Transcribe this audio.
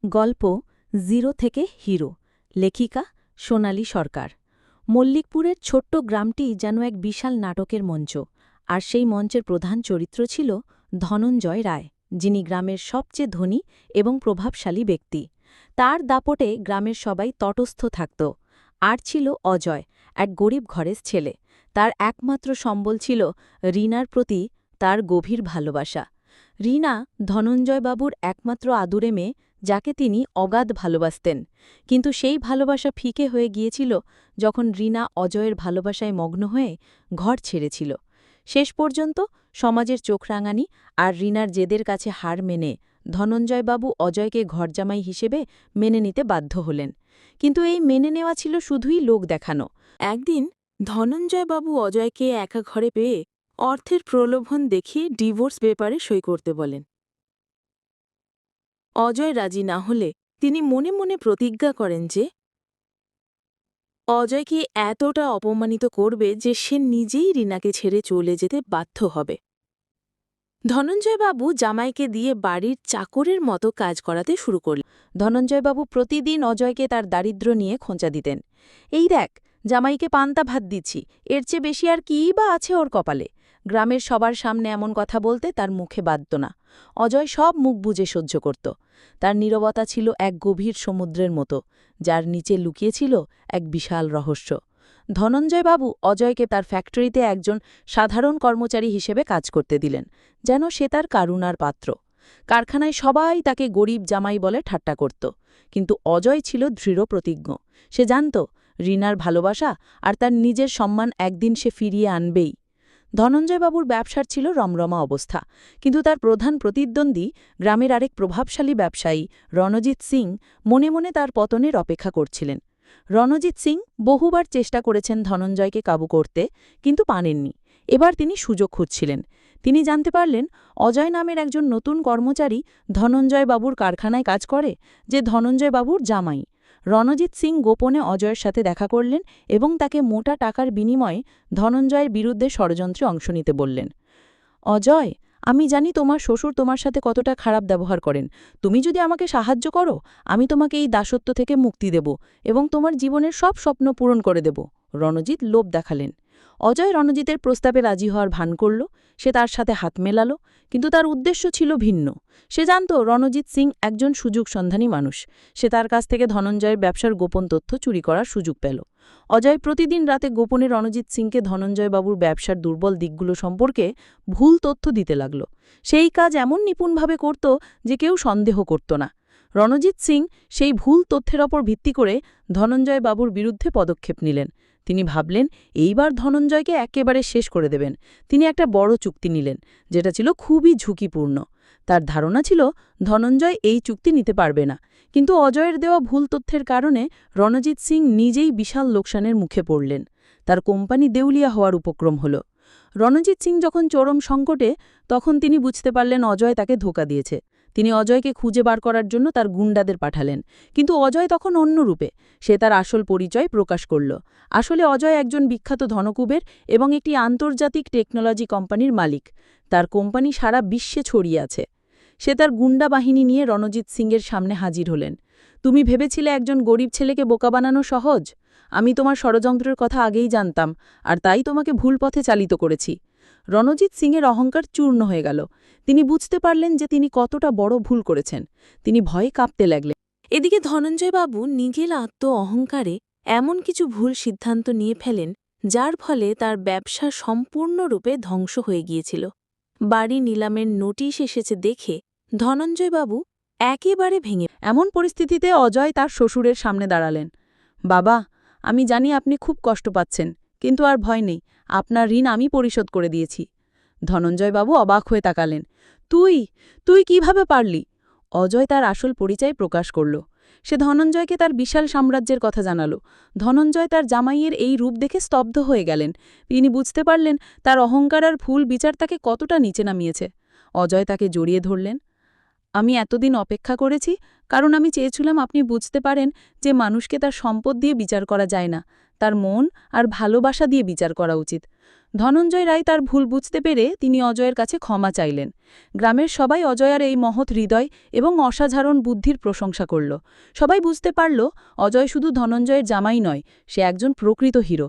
গল্প জিরো থেকে হিরো। লেখিকা সোনালী সরকার। মল্লিকপুরের ছোট্ট গ্রামটি যেন এক বিশাল নাটকের মঞ্চ, আর সেই মঞ্চের প্রধান চরিত্র ছিল ধনঞ্জয় রায়, যিনি গ্রামের সবচেয়ে ধনী এবং প্রভাবশালী ব্যক্তি। তার দাপটে গ্রামের সবাই তটস্থ থাকত। আর ছিল অজয়, এক গরিব ঘরের ছেলে। তার একমাত্র সম্বল ছিল রিনার প্রতি তার গভীর ভালোবাসা। রিনা ধনঞ্জয়বাবুর একমাত্র আদুরে মেয়ে, যাকে তিনি অগাধ ভালোবাসতেন। কিন্তু সেই ভালোবাসা ফিকে হয়ে গিয়েছিল যখন রিনা অজয়ের ভালোবাসায় মগ্ন হয়ে ঘর ছেড়েছিল। শেষ পর্যন্ত সমাজের চোখরাঙানি আর রিনার জেদের কাছে হার মেনে ধনঞ্জয়বাবু অজয়কে ঘরজামাই হিসেবে মেনে নিতে বাধ্য হলেন। কিন্তু এই মেনে নেওয়া ছিল শুধুই লোক দেখানো। একদিন ধনঞ্জয়বাবু অজয়কে একা ঘরে পেয়ে অর্থের প্রলোভন দেখিয়ে ডিভোর্স পেপারে সই করতে বলেন। অজয় রাজি না হলে তিনি মনে মনে প্রতিজ্ঞা করেন যে অজয়কে এতটা অপমানিত করবে যে সে নিজেই রিনাকে ছেড়ে চলে যেতে বাধ্য হবে। ধনঞ্জয়বাবু জামাইকে দিয়ে বাড়ির চাকরের মতো কাজ করাতে শুরু করলেন। ধনঞ্জয়বাবু প্রতিদিন অজয়কে তার দারিদ্র্য নিয়ে খোঁচা দিতেন। এই দেখ, জামাইকে পান্তা ভাত দিচ্ছি, এর চেয়ে বেশি আর কী বা আছে ওর কপালে। গ্রামের সবার সামনে এমন কথা বলতে তার মুখে বাধত না। অজয় সব মুখ বুজে সহ্য করত। তার নীরবতা ছিল এক গভীর সমুদ্রের মতো, যার নিচে লুকিয়েছিল এক বিশাল রহস্য। ধনঞ্জয়বাবু অজয়কে তার ফ্যাক্টরিতে একজন সাধারণ কর্মচারী হিসেবে কাজ করতে দিলেন, যেন সে তার কারুণার পাত্র। কারখানায় সবাই তাকে গরিব জামাই বলে ঠাট্টা করত, কিন্তু অজয় ছিল দৃঢ় প্রতিজ্ঞ। সে জানত রিনার ভালোবাসা আর তার নিজের সম্মান একদিন সে ফিরিয়ে আনবেই। ধনঞ্জয়বাবুর ব্যবসার ছিল রমরমা অবস্থা, কিন্তু তার প্রধান প্রতিদ্বন্দ্বী, গ্রামের আরেক প্রভাবশালী ব্যবসায়ী রণজিৎ সিং, মনে মনে তার পতনের অপেক্ষা করছিলেন। রণজিৎ সিং বহুবার চেষ্টা করেছেন ধনঞ্জয়কে কাবু করতে, কিন্তু পানেননি। এবার তিনি সুযোগ খুঁজছিলেন। তিনি জানতে পারলেন অজয় নামের একজন নতুন কর্মচারী ধনঞ্জয়বাবুর কারখানায় কাজ করে, যে ধনঞ্জয়বাবুর জামাই। রণজিৎ সিং গোপনে অজয়ের সাথে দেখা করলেন এবং তাকে মোটা টাকার বিনিময়ে ধনঞ্জয়ের বিরুদ্ধে ষড়যন্ত্রে অংশ নিতে বললেন। অজয়, আমি জানি তোমার শ্বশুর তোমার সাথে কতটা খারাপ ব্যবহার করেন। তুমি যদি আমাকে সাহায্য করো, আমি তোমাকে এই দাসত্ব থেকে মুক্তি দেব এবং তোমার জীবনের সব স্বপ্ন পূরণ করে দেব। রণজিৎ লোভ দেখালেন। অজয় রণজিতের প্রস্তাবে রাজি হওয়ার ভান করল। সে তার সাথে হাত মেলাল, কিন্তু তার উদ্দেশ্য ছিল ভিন্ন। সে জানত রণজিৎ সিং একজন সুযোগ সন্ধানী মানুষ। সে তার কাছ থেকে ধনঞ্জয়ের ব্যবসার গোপন তথ্য চুরি করার সুযোগ পেল। অজয় প্রতিদিন রাতে গোপনে রণজিৎ সিংকে ধনঞ্জয়বাবুর ব্যবসার দুর্বল দিকগুলো সম্পর্কে ভুল তথ্য দিতে লাগল। সেই কাজ এমন নিপুণভাবে করত যে কেউ সন্দেহ করত না। রণজিৎ সিং সেই ভুল তথ্যের ওপর ভিত্তি করে ধনঞ্জয়বাবুর বিরুদ্ধে পদক্ষেপ নিলেন। তিনি ভাবলেন এইবার ধনঞ্জয়কে একেবারে শেষ করে দেবেন। তিনি একটা বড় চুক্তি নিলেন, যেটা ছিল খুবই ঝুঁকিপূর্ণ। তার ধারণা ছিল ধনঞ্জয় এই চুক্তি নিতে পারবে না, কিন্তু অজয়ের দেওয়া ভুল তথ্যের কারণে রণজিৎ সিং নিজেই বিশাল লোকসানের মুখে পড়লেন। তার কোম্পানি দেউলিয়া হওয়ার উপক্রম হল। রণজিৎ সিং যখন চরম সংকটে, তখন তিনি বুঝতে পারলেন অজয় তাকে ধোঁকা দিয়েছে। তিনি অজয়কে খুঁজে বার করার জন্য তার গুন্ডাদের পাঠালেন, কিন্তু অজয় তখন অন্য রূপে। সে তার আসল পরিচয় প্রকাশ করল। আসলে অজয় একজন বিখ্যাত ধনকুবের এবং একটি আন্তর্জাতিক টেকনোলজি কোম্পানির মালিক। তার কোম্পানি সারা বিশ্বে ছড়িয়ে আছে। সে তার গুন্ডা বাহিনী নিয়ে রণজিৎ সিংয়ের সামনে হাজির হলেন। তুমি ভেবেছিলে একজন গরিব ছেলেকে বোকা বানানো সহজ? আমি তোমার ষড়যন্ত্রের কথা আগেই জানতাম, আর তাই তোমাকে ভুল পথে চালিত করেছি। রণজিৎ সিংয়ের অহংকার চূর্ণ হয়ে গেল। তিনি বুঝতে পারলেন যে তিনি কতটা বড় ভুল করেছেন। তিনি ভয়ে কাঁপতে লাগলেন। এদিকে ধনঞ্জয়বাবু নিজের অহংকারে এমন কিছু ভুল সিদ্ধান্ত নিয়ে ফেলেন, যার ফলে তার ব্যবসা সম্পূর্ণরূপে ধ্বংস হয়ে গিয়েছিল। বাড়ি নিলামের নোটিশ এসেছে দেখে ধনঞ্জয়বাবু একেবারে ভেঙে। এমন পরিস্থিতিতে অজয় তার শ্বশুরের সামনে দাঁড়ালেন। বাবা, আমি জানি আপনি খুব কষ্ট পাচ্ছেন, কিন্তু আর ভয় নেই, আপনার ঋণ আমি পরিশোধ করে দিয়েছি। ধনঞ্জয়বাবু অবাক হয়ে তাকালেন। তুই তুই কিভাবে পারলি? অজয় তার আসল পরিচয় প্রকাশ করল। সে ধনঞ্জয়কে তার বিশাল সাম্রাজ্যের কথা জানাল। ধনঞ্জয় তার জামাইয়ের এই রূপ দেখে স্তব্ধ হয়ে গেলেন। তিনি বুঝতে পারলেন তার অহংকার আর ভুল বিচার তাকে কতটা নিচে নামিয়েছে। অজয় তাকে জড়িয়ে ধরলেন। আমি এতদিন অপেক্ষা করেছি, কারণ আমি চেয়েছিলাম আপনি বুঝতে পারেন যে মানুষকে তার সম্পদ দিয়ে বিচার করা যায় না, তার মন আর ভালোবাসা দিয়ে বিচার করা উচিত। ধনঞ্জয় রায় তার ভুল বুঝতে পেরে তিনি অজয়ের কাছে ক্ষমা চাইলেন। গ্রামের সবাই অজয়ার এই মহৎ হৃদয় এবং অসাধারণ বুদ্ধির প্রশংসা করল। সবাই বুঝতে পারল অজয় শুধু ধনঞ্জয়ের জামাই নয়, সে একজন প্রকৃত হিরো।